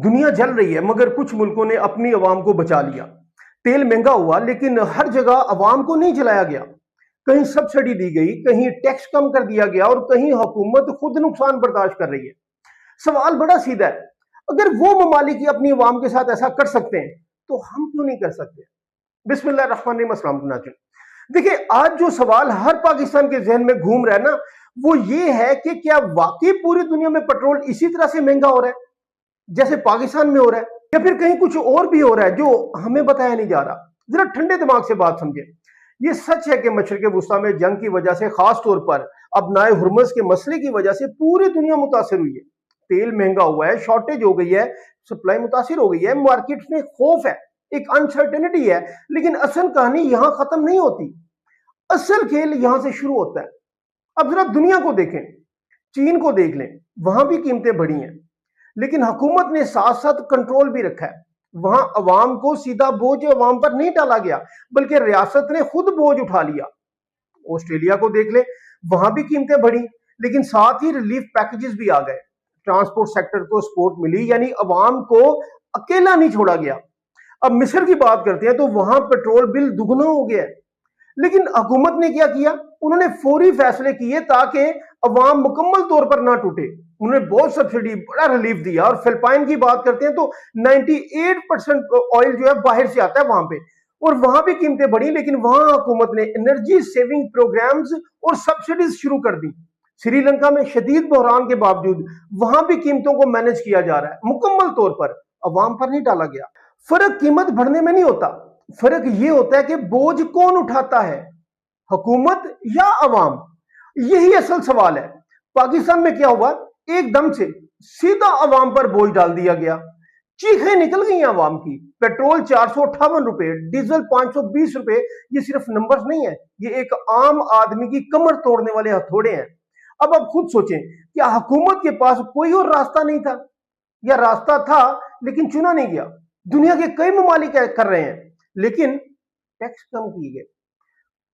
दुनिया जल रही है मगर कुछ मुल्कों ने अपनी अवाम को बचा लिया। तेल महंगा हुआ लेकिन हर जगह अवाम को नहीं जलाया गया। कहीं सब्सिडी दी गई, कहीं टैक्स कम कर दिया गया और कहीं हुकूमत खुद नुकसान बर्दाश्त कर रही है। सवाल बड़ा सीधा है, अगर वो ममालिक ही अपनी अवाम के साथ ऐसा कर सकते हैं तो हम क्यों नहीं कर सकते? बिस्मिल्लाहिर्रहमानिर्रहीम, अस्सलाम वालेकुम नाज़रीन। देखिए, आज जो सवाल हर पाकिस्तान के जहन में घूम रहा है ना, वो ये है कि क्या वाकई पूरी दुनिया में पेट्रोल इसी तरह से महंगा हो रहा है जैसे पाकिस्तान में हो रहा है, या फिर कहीं कुछ और भी हो रहा है जो हमें बताया नहीं जा रहा? जरा ठंडे दिमाग से बात समझे। ये सच है कि मशरिक वुस्ता में जंग की वजह से, खास तौर पर अपनाए हुर्मुज़ के मसले की वजह से पूरी दुनिया मुतासिर हुई है। तेल महंगा हुआ है, शॉर्टेज हो गई है, सप्लाई मुतासिर हो गई है, मार्केट में खौफ है, एक अनसर्टेनिटी है। लेकिन असल कहानी यहां खत्म नहीं होती, असल खेल यहां से शुरू होता है। अब जरा दुनिया को देखें, चीन को देख लें, वहां भी कीमतें बढ़ी हैं लेकिन हुकूमत ने साथ साथ कंट्रोल भी रखा है। वहां अवाम को सीधा बोझ अवाम पर नहीं डाला गया बल्कि रियासत ने खुद बोझ उठा लिया। ऑस्ट्रेलिया को देख ले, वहां भी कीमतें बढ़ी लेकिन साथ ही रिलीफ पैकेजेस भी आ गए। ट्रांसपोर्ट सेक्टर को सपोर्ट मिली, यानी अवाम को अकेला नहीं छोड़ा गया। अब मिस्र की बात करते हैं तो वहां पेट्रोल बिल दुगना हो गया है लेकिन हुकूमत ने क्या किया? उन्होंने फौरी फैसले किए ताकि अवाम मुकम्मल तौर पर ना टूटे। उन्होंने बहुत सब्सिडी, बड़ा रिलीफ दिया। और फिलिपाइन की बात करते हैं तो 98% ऑयल जो है बाहर से आता है वहां पे, और वहां भी कीमतें बढ़ी लेकिन वहां हुकूमत ने एनर्जी सेविंग प्रोग्राम्स और सब्सिडीज शुरू कर दी। श्रीलंका में शदीद बहरान के बावजूद वहां भी कीमतों को मैनेज किया जा रहा है, मुकम्मल तौर पर अवाम पर नहीं डाला गया। फर्क कीमत बढ़ने में नहीं होता, फर्क ये होता है कि बोझ कौन उठाता है, हुकूमत या अवाम? यही असल सवाल है। पाकिस्तान में क्या हुआ? एकदम से सीधा अवाम पर बोझ डाल दिया गया। चीखें निकल गई अवाम की। पेट्रोल 458 रुपए, डीजल 520 रुपए। ये सिर्फ नंबर्स नहीं है, ये एक आम आदमी की कमर तोड़ने वाले हथौड़े हैं। अब आप खुद सोचें, क्या हुकूमत के पास कोई और रास्ता नहीं था, या रास्ता था लेकिन चुना नहीं गया? दुनिया के कई ममालिक कर रहे हैं लेकिन टैक्स कम किए गए।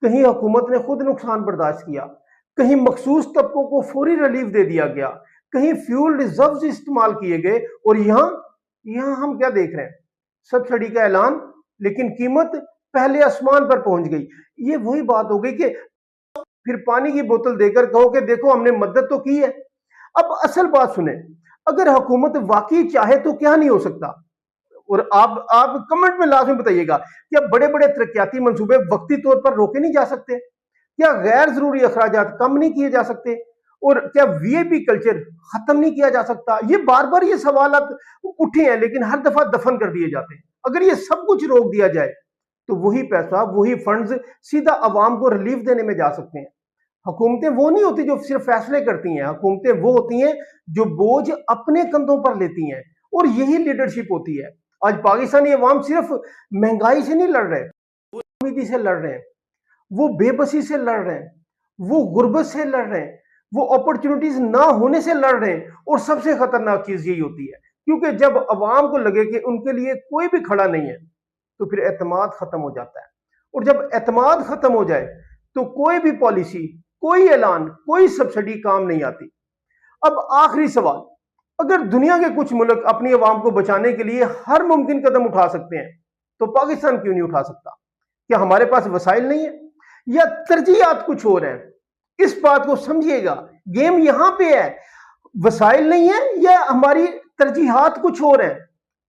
कहीं हुकूमत ने खुद नुकसान बर्दाश्त किया, कहीं मखसूस तबकों को फौरी रिलीफ दे दिया गया, कहीं फ्यूल रिजर्व्स इस्तेमाल किए गए। और यहां हम क्या देख रहे हैं? सब्सिडी का ऐलान लेकिन कीमत पहले आसमान पर पहुंच गई। ये वही बात हो गई कि फिर पानी की बोतल देकर कहो कि देखो हमने मदद तो की है। अब असल बात सुने, अगर हुकूमत वाकई चाहे तो क्या नहीं हो सकता? और आप कमेंट में लाजमी बताइएगा, क्या बड़े बड़े तरक्याती मंसूबे वक्ती तौर पर रोके नहीं जा सकते? क्या गैर जरूरी अखराजात कम नहीं किए जा सकते? और क्या वीआईपी कल्चर खत्म नहीं किया जा सकता? ये बार बार ये सवाल उठे हैं लेकिन हर दफा दफन कर दिए जाते हैं। अगर ये सब कुछ रोक दिया जाए तो वही पैसा, वही फंड्स सीधा अवाम को रिलीफ देने में जा सकते हैं। हुकूमतें वो नहीं होती जो सिर्फ फैसले करती हैं, हुकूमतें वो होती हैं जो बोझ अपने कंधों पर लेती हैं, और यही लीडरशिप होती है। आज पाकिस्तानी अवाम सिर्फ महंगाई से नहीं लड़ रहे, वो अमीरी से लड़ रहे हैं, वो बेबसी से लड़ रहे हैं, वो गुर्बत से लड़ रहे हैं, वो अपॉर्चुनिटीज ना होने से लड़ रहे हैं। और सबसे खतरनाक चीज यही होती है, क्योंकि जब अवाम को लगे कि उनके लिए कोई भी खड़ा नहीं है तो फिर एतमाद खत्म हो जाता है। और जब एतमाद खत्म हो जाए तो कोई भी पॉलिसी, कोई ऐलान, कोई सब्सिडी काम नहीं आती। अब आखिरी सवाल, अगर दुनिया के कुछ मुल्क अपनी अवाम को बचाने के लिए हर मुमकिन कदम उठा सकते हैं तो पाकिस्तान क्यों नहीं उठा सकता? क्या हमारे पास वसाइल नहीं है, या तरजीहात कुछ और हैं? इस बात को समझिएगा, गेम यहां पे है। वसाइल नहीं है या हमारी तरजीहात कुछ और हैं?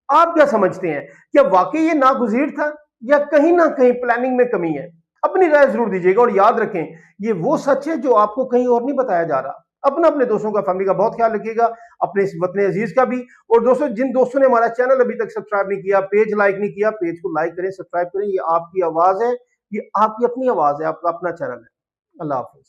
आप क्या समझते हैं? क्या वाकई ये नागुज़ीर था या कहीं ना कहीं प्लानिंग में कमी है? अपनी राय जरूर दीजिएगा और याद रखें, ये वो सच है जो आपको कहीं और नहीं बताया जा रहा। अपने दोस्तों का, फैमिली का बहुत ख्याल रखिएगा, अपने इस वतन अजीज का भी। और दोस्तों, जिन दोस्तों ने हमारा चैनल अभी तक सब्सक्राइब नहीं किया, पेज लाइक नहीं किया, पेज को लाइक करें, सब्सक्राइब करें। ये आपकी आवाज है, ये आपकी अपनी आवाज है, आपका अपना चैनल है। अल्लाह हाफिज।